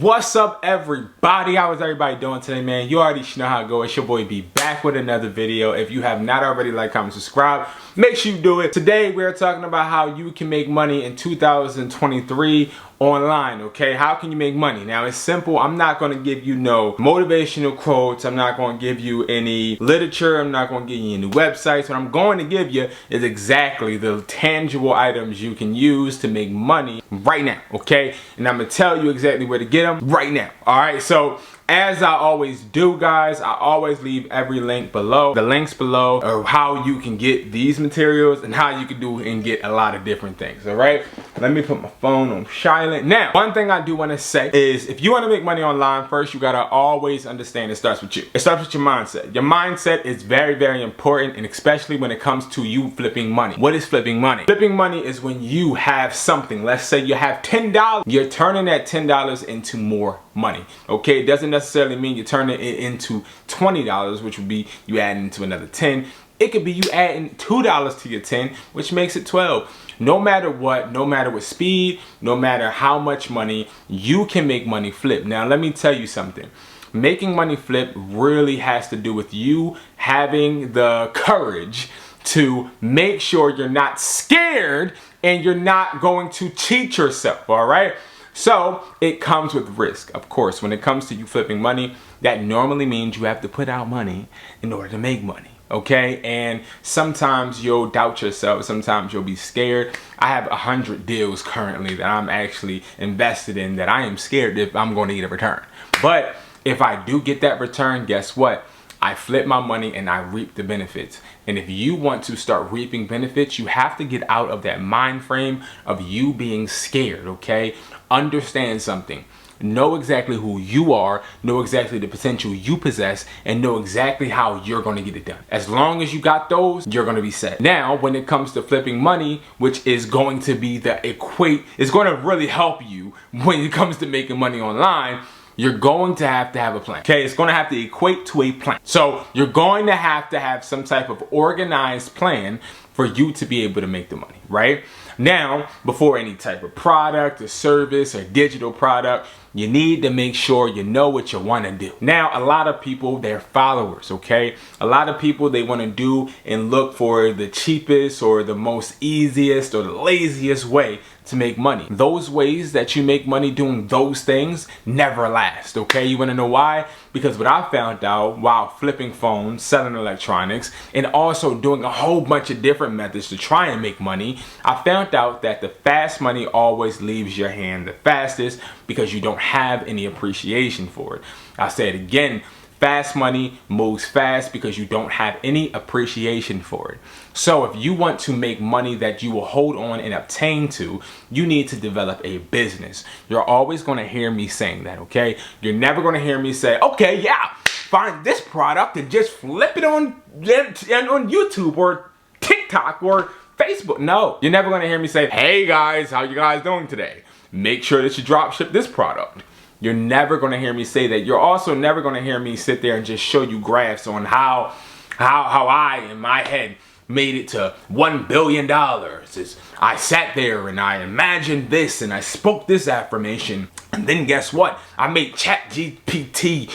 What's up, everybody? How is everybody doing today, man? You already know how it goes. It's your boy B back with another video. If you have not already, like, comment, subscribe, make sure you do it. Today we're talking about how you can make money in 2023 online. Okay, how can you make money? Now it's simple. I'm not going to give you no motivational quotes. I'm not going to give you any literature. I'm not going to give you any websites. What I'm going to give you is exactly the tangible items you can use to make money right now. Okay, and I'm gonna tell you exactly where to get them right now. All right, so as I always do, guys, I always leave every link below, the links below of how you can get these materials and how you can do and get a lot of different things. All right, let me put my phone on silent. Now, one thing I do want to say is if you want to make money online, first you got to always understand it starts with you. It starts with your mindset. Your mindset is very, very important, and especially when it comes to you flipping money. What is flipping money? Flipping money is when you have something. Let's say you have $10. You're turning that $10 into more money. Okay, it doesn't necessarily mean you're turning it into $20, which would be you adding into another 10. It could be you adding $2 to your 10, which makes it 12. No matter what, no matter what speed, no matter how much money, you can make money flip. Now, let me tell you something. Making money flip really has to do with you having the courage to make sure you're not scared and you're not going to cheat yourself, all right? So it comes with risk. Of course, when it comes to you flipping money, that normally means you have to put out money in order to make money. Okay, and sometimes you'll doubt yourself, sometimes you'll be scared. I have 100 deals currently that I'm actually invested in that I am scared if I'm going to get a return. But if I do get that return, guess what? I flip my money and I reap the benefits. And if you want to start reaping benefits, you have to get out of that mind frame of you being scared, okay? Understand something. Know exactly who you are, know exactly the potential you possess, and know exactly how you're going to get it done. As long as you got those, you're going to be set. Now, when it comes to flipping money, which is going to be it's going to really help you when it comes to making money online, you're going to have a plan. Okay, it's going to have to equate to a plan. So you're going to have some type of organized plan for you to be able to make the money, right? Now, before any type of product or service or digital product, you need to make sure you know what you want to do. Now, a lot of people, they're followers, okay? A lot of people, they want to do and look for the cheapest or the most easiest or the laziest way to make money. Those ways that you make money doing those things never last, okay? You want to know why? Because what I found out while flipping phones, selling electronics, and also doing a whole bunch of different methods to try and make money, I found out that the fast money always leaves your hand the fastest because you don't have any appreciation for it. I'll say it again. Fast money moves fast because you don't have any appreciation for it. So if you want to make money that you will hold on and obtain to, you need to develop a business. You're always going to hear me saying that, okay? You're never going to hear me say, okay, yeah, find this product and just flip it on YouTube or TikTok or Facebook. No, you're never going to hear me say, hey guys, how you guys doing today? Make sure that you drop ship this product. You're never going to hear me say that. You're also never going to hear me sit there and just show you graphs on how I, in my head, made it to $1 billion. I sat there and I imagined this and I spoke this affirmation. And then guess what? I made ChatGPT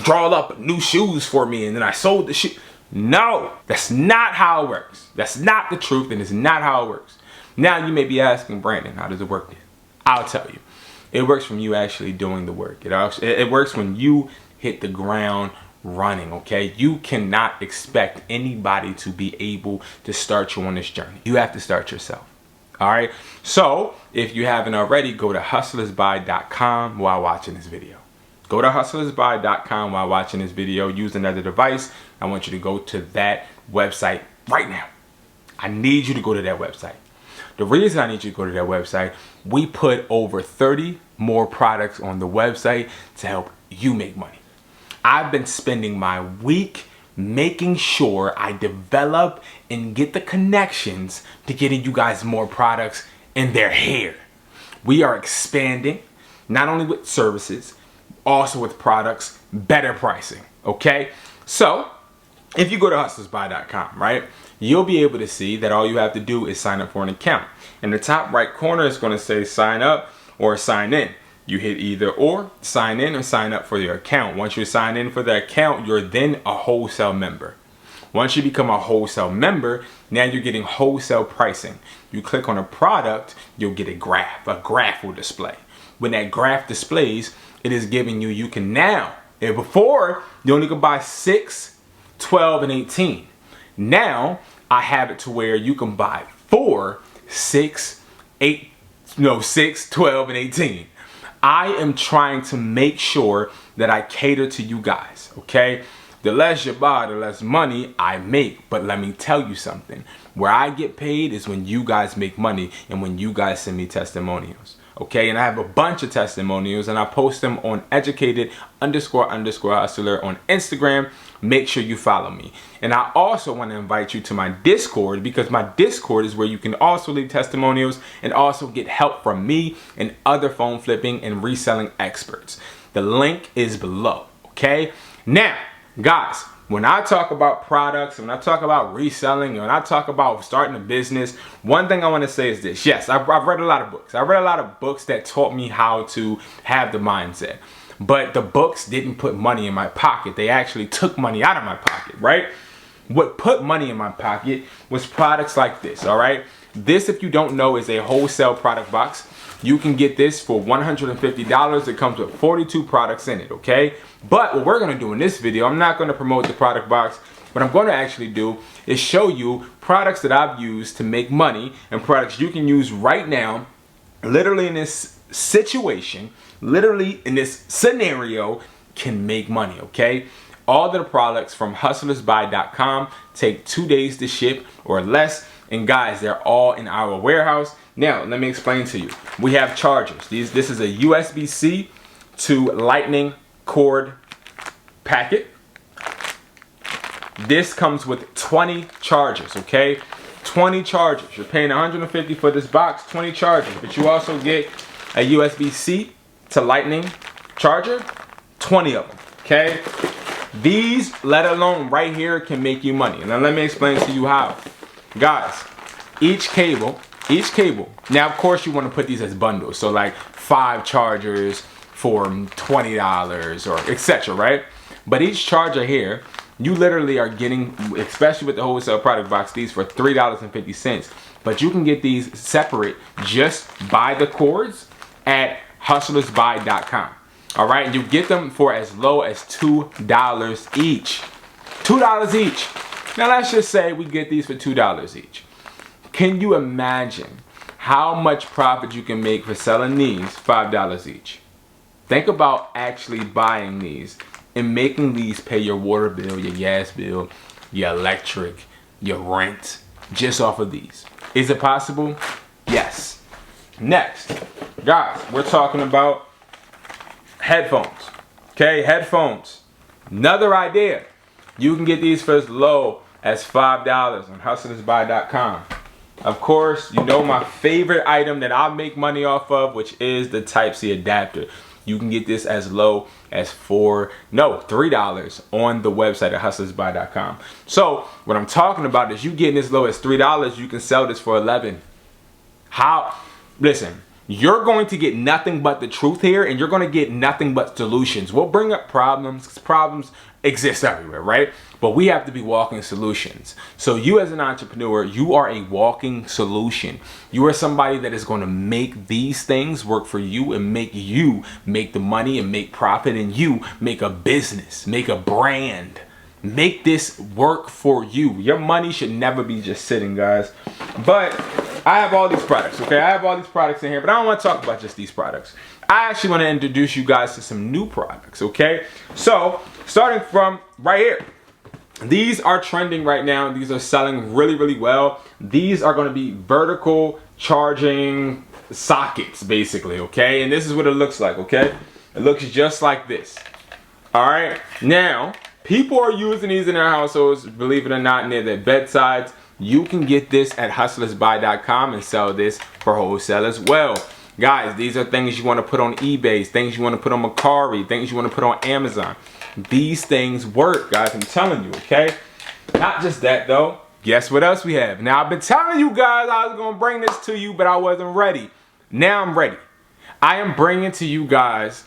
draw up new shoes for me and then I sold the shoe. No, that's not how it works. That's not the truth, and it's not how it works. Now you may be asking, Brandon, how does it work then? I'll tell you. It works from you actually doing the work. It works when you hit the ground running, okay? You cannot expect anybody to be able to start you on this journey. You have to start yourself, all right? So if you haven't already, go to hustlersbuy.com while watching this video. Go to hustlersbuy.com while watching this video. Use another device. I want you to go to that website right now. I need you to go to that website. The reason I need you to go to that website, we put over 30 more products on the website to help you make money. I've been spending my week making sure I develop and get the connections to getting you guys more products in their hair. We are expanding, not only with services, also with products, better pricing, okay? So, if you go to hustlersbuy.com, right, you'll be able to see that all you have to do is sign up for an account. In the top right corner, it's going to say sign up or sign in. You hit either or, sign in or sign up for your account. Once you sign in for the account, you're then a wholesale member. Once you become a wholesale member, now you're getting wholesale pricing. You click on a product, you'll get a graph. A graph will display. When that graph displays, it is giving you, you can now, and before, you only could buy 6, 12, and 18. Now, I have it to where you can buy 4, 6, 12, and 18. I am trying to make sure that I cater to you guys, okay? The less you buy, the less money I make. But let me tell you something. Where I get paid is when you guys make money and when you guys send me testimonials. Okay, and I have a bunch of testimonials and I post them on educated__hustler on Instagram. Make sure you follow me. And I also want to invite you to my Discord, because my Discord is where you can also leave testimonials and also get help from me and other phone flipping and reselling experts. The link is below, okay? Now, guys, when I talk about products, when I talk about reselling, when I talk about starting a business, one thing I want to say is this. Yes, I've read a lot of books. I read a lot of books that taught me how to have the mindset. But the books didn't put money in my pocket. They actually took money out of my pocket, right? What put money in my pocket was products like this, all right? This, if you don't know, is a wholesale product box. You can get this for $150. It comes with 42 products in it, okay? But what we're gonna do in this video, I'm not gonna promote the product box. What I'm gonna actually do is show you products that I've used to make money and products you can use right now, literally in this situation, literally in this scenario, can make money, okay? All the products from hustlersbuy.com take 2 days to ship or less. And guys, they're all in our warehouse. Now, let me explain to you. We have chargers. This is a USB-C to lightning cord packet. This comes with 20 chargers, okay? 20 chargers. You're paying $150 for this box, 20 chargers. But you also get a USB-C to lightning charger, 20 of them, okay? These, let alone right here, can make you money. Now let me explain to you how. Guys, each cable, now of course you want to put these as bundles. So like 5 chargers for $20 or etc., right? But each charger here, you literally are getting, especially with the wholesale product box, these for $3.50. But you can get these separate just by the cords at hustlersbuy.com. All right, and you get them for as low as $2 each. $2 each. Now let's just say we get these for $2 each. Can you imagine how much profit you can make for selling these $5 each? Think about actually buying these and making these pay your water bill, your gas bill, your electric, your rent, just off of these. Is it possible? Yes. Next, guys, we're talking about headphones. Okay, headphones. Another idea. You can get these for as low as $5 on hustlersbuy.com. Of course, you know my favorite item that I make money off of, which is the Type-C adapter. You can get this as low as $3 on the website at hustlersbuy.com. So what I'm talking about is you getting as low as $3, you can sell this for $11. How? Listen, you're going to get nothing but the truth here, and you're going to get nothing but solutions. We'll bring up problems, because problems exist everywhere, right? But we have to be walking solutions. So you as an entrepreneur, you are a walking solution. You are somebody that is going to make these things work for you and make you make the money and make profit, and you make a business, make a brand. Make this work for you. Your money should never be just sitting, guys. But I have all these products, okay? I have all these products in here, but I don't want to talk about just these products. I actually want to introduce you guys to some new products, okay? So, starting from right here. These are trending right now. These are selling really, really well. These are going to be vertical charging sockets, basically, okay? And this is what it looks like, okay? It looks just like this. All right? Now, people are using these in their households, believe it or not, near their bedsides. You can get this at hustlersbuy.com and sell this for wholesale as well. Guys, these are things you want to put on eBay, things you want to put on MERCARI, things you want to put on Amazon. These things work, guys, I'm telling you, okay? Not just that, though. Guess what else we have? Now, I've been telling you guys I was going to bring this to you, but I wasn't ready. Now I'm ready. I am bringing to you guys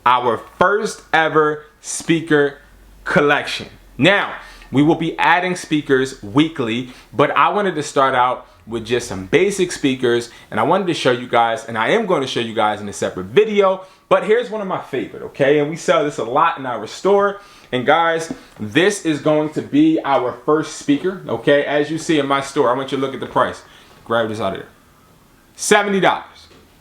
our first ever speaker collection. Now, we will be adding speakers weekly, but I wanted to start out with just some basic speakers, and I wanted to show you guys, and I am going to show you guys in a separate video, but here's one of my favorite, okay? And we sell this a lot in our store. And guys, this is going to be our first speaker, okay? As you see in my store, I want you to look at the price. Grab this out of there. $70,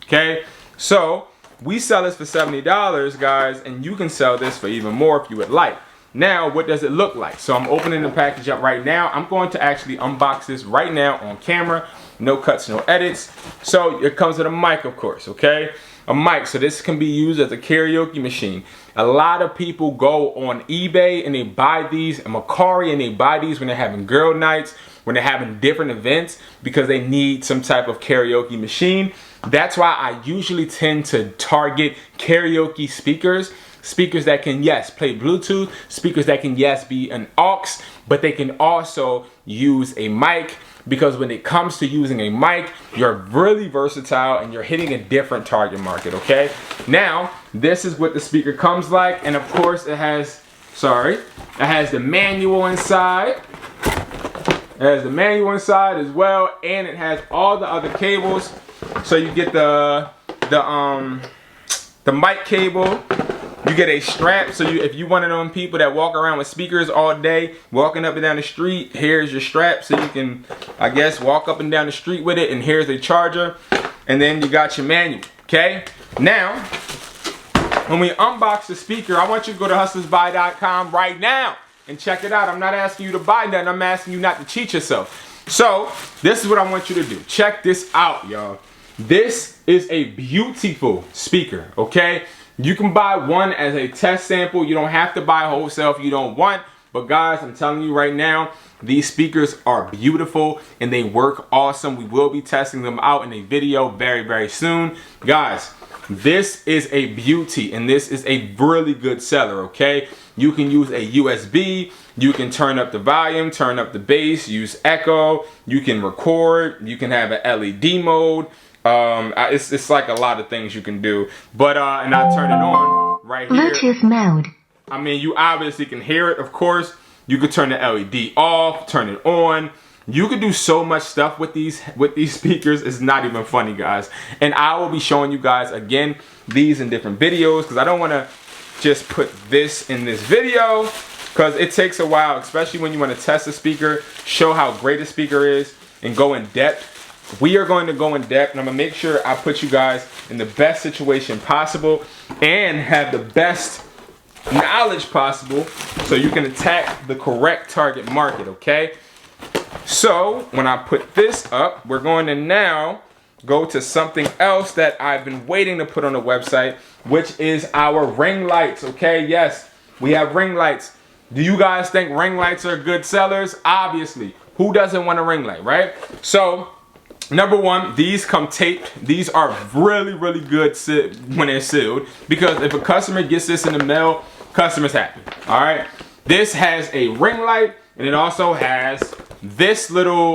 okay? So we sell this for $70, guys, and you can sell this for even more if you would like. Now, what does it look like? So I'm opening the package up right now. I'm going to actually unbox this right now on camera. No cuts, no edits. So it comes with a mic, of course, okay? A mic, so this can be used as a karaoke machine. A lot of people go on eBay and they buy these, and MERCARI, and they buy these when they're having girl nights, when they're having different events, because they need some type of karaoke machine. That's why I usually tend to target karaoke speakers. Speakers that can, yes, play Bluetooth, speakers that can, yes, be an aux, but they can also use a mic, because when it comes to using a mic, you're really versatile and you're hitting a different target market, okay? Now, this is what the speaker comes like, and of course it has, it has the manual inside. It has the manual inside as well, and it has all the other cables. So you get the mic cable. You get a strap, so if you one of them people that walk around with speakers all day, walking up and down the street, here's your strap, so you can, I guess, walk up and down the street with it, and here's a charger, and then you got your manual, okay? Now, when we unbox the speaker, I want you to go to hustlersbuy.com right now and check it out. I'm not asking you to buy nothing, I'm asking you not to cheat yourself. So, this is what I want you to do. Check this out, y'all. This is a beautiful speaker, okay? You can buy one as a test sample. You don't have to buy wholesale if you don't want. But guys, I'm telling you right now, these speakers are beautiful and they work awesome. We will be testing them out in a video very, very soon. Guys, this is a beauty and this is a really good seller, okay? You can use a USB. You can turn up the volume, turn up the bass, use echo. You can record. You can have an LED mode. It's like a lot of things you can do, but and I turn it on right here. Bluetooth mode. I mean, you obviously can hear it. Of course, you could turn the LED off, turn it on. You could do so much stuff with these speakers. It's not even funny, guys. And I will be showing you guys again these in different videos, because I don't want to just put this in this video, because it takes a while, especially when you want to test a speaker, show how great a speaker is, and go in depth. We are going to go in depth, and I'm going to make sure I put you guys in the best situation possible and have the best knowledge possible so you can attack the correct target market, okay? So, when I put this up, we're going to now go to something else that I've been waiting to put on the website, which is our ring lights, okay? Yes, we have ring lights. Do you guys think ring lights are good sellers? Obviously. Who doesn't want a ring light, right? So, number one, these come taped. These are really, really good when they're sealed, because if a customer gets this in the mail, customer's happy, all right? This has a ring light, and it also has this little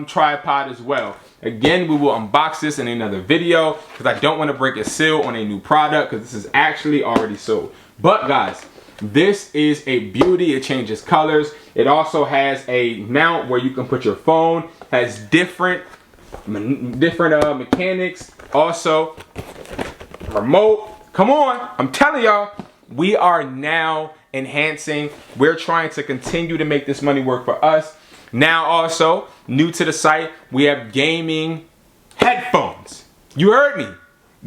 tripod as well. Again, we will unbox this in another video, because I don't want to break a seal on a new product, because this is actually already sold. But guys, this is a beauty. It changes colors. It also has a mount where you can put your phone, has different mechanics, also remote. Come on, I'm telling y'all, we are now enhancing. We're trying to continue to make this money work for us. Now also, new to the site, we have gaming headphones. You heard me,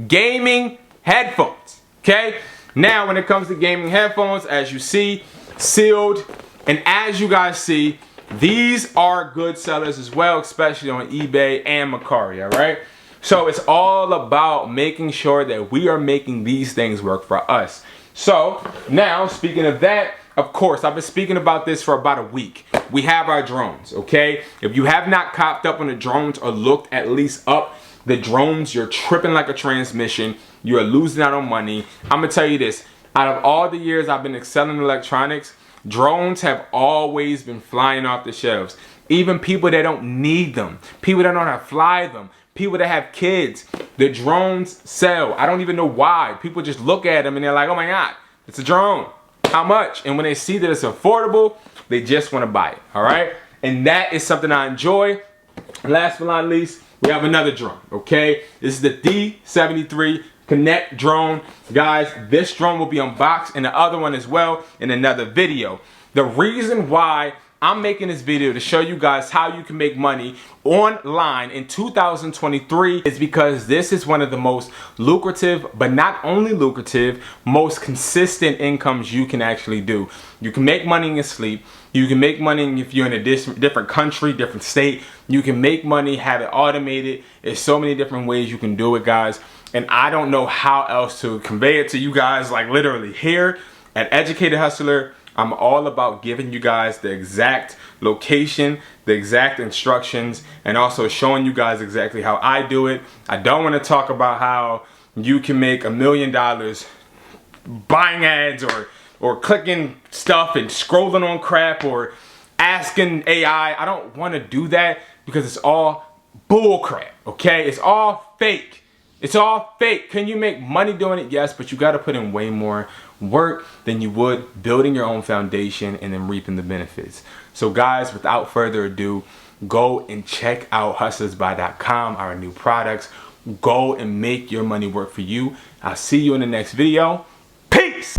gaming headphones, okay? Now when it comes to gaming headphones, as you see, sealed, and as you guys see, these are good sellers as well, especially on eBay and MERCARI, all right? So it's all about making sure that we are making these things work for us. So now, speaking of that, of course, I've been speaking about this for about a week. We have our drones, okay? If you have not copped up on the drones or looked at least up the drones, you're tripping like a transmission. You're losing out on money. I'm gonna tell you this, out of all the years I've been excelling in electronics, drones have always been flying off the shelves. Even people that don't need them, people that don't know how to fly them, people that have kids. The drones sell. I don't even know why. People just look at them and they're like, oh my God, it's a drone. How much? And when they see that it's affordable, they just want to buy it, all right? And that is something I enjoy. Last but not least, we have another drone, okay? This is the D73 Connect drone. Guys, this drone will be unboxed and the other one as well in another video. The reason why I'm making this video to show you guys how you can make money online in 2023 is because this is one of the most lucrative, but not only lucrative, most consistent incomes you can actually do. You can make money in your sleep. You can make money if you're in a different country, different state. You can make money, have it automated. There's so many different ways you can do it, guys. And I don't know how else to convey it to you guys, like literally here at Educated Hustler. I'm all about giving you guys the exact location, the exact instructions, and also showing you guys exactly how I do it. I don't want to talk about how you can make $1 million buying ads or clicking stuff and scrolling on crap or asking AI. I don't want to do that because it's all bull crap, okay? It's all fake. It's all fake. Can you make money doing it? Yes, but you got to put in way more work than you would building your own foundation and then reaping the benefits. So guys, without further ado, go and check out hustlersbuy.com, our new products. Go and make your money work for you. I'll see you in the next video. Peace!